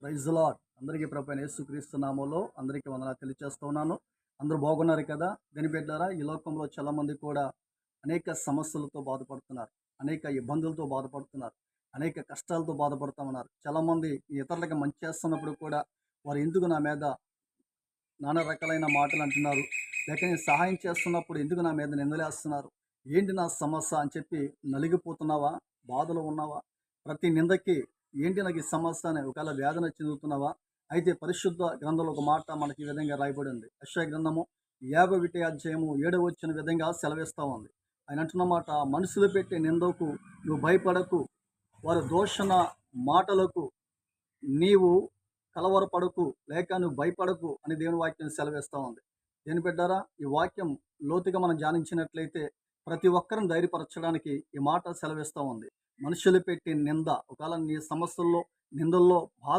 Praise lord. అందరికీ ప్రభువైన యేసుక్రీస్తు నామంలో అందరికీ వందనాలు తెలియజేస్తూ ఉన్నాను. అందరూ బాగున్నారు కదా? దేని బిడ్డలారా, ఈ లోకంలో చాలామంది కూడా అనేక సమస్యలతో బాధపడుతున్నారు. అనేక ఇబ్బందులతో బాధపడుతున్నారు. అనేక కష్టాలతో బాధపడుతూ ఉన్నారు. చాలామంది ఇతరులకి మంచి చేస్తున్నప్పుడు కూడా వారు ఎందుకు నా మీద నానా రకాలైన మాటలు అంటున్నారు, లేక నేను సహాయం చేస్తున్నప్పుడు ఎందుకు నా మీద నిందలేస్తున్నారు, ఏంటి నా సమస్య అని చెప్పి నలిగిపోతున్నావా? బాధలో ఉన్నావా? ప్రతి నిందకి ఏంటి నాకు ఈ సమస్య అని ఒకవేళ వేదన చెందుతున్నావా? అయితే పరిశుద్ధ గ్రంథంలో ఒక మాట మనకి ఈ విధంగా రాయబడి ఉంది. యెషయా గ్రంథము 51 అధ్యాయము 7వ వచనం విధంగా సెలవిస్తా ఉంది. ఆయన అంటున్న మాట, మనుషులు పెట్టే నిందకు నువ్వు భయపడకు, వారి దూషణ మాటలకు నీవు కలవరపడకు, లేక నువ్వు భయపడకు అని దేవుని వాక్యం సెలవిస్తూ ఉంది. దేని బిడ్డారా, ఈ వాక్యం లోతుగా మనం ధ్యానించినట్లయితే ప్రతి ఒక్కరిని ధైర్యపరచడానికి ఈ మాట సెలవిస్తూ ఉంది. మనుషులు పెట్టే నింద, ఒకవేళ నీ సమస్యల్లో, నిందల్లో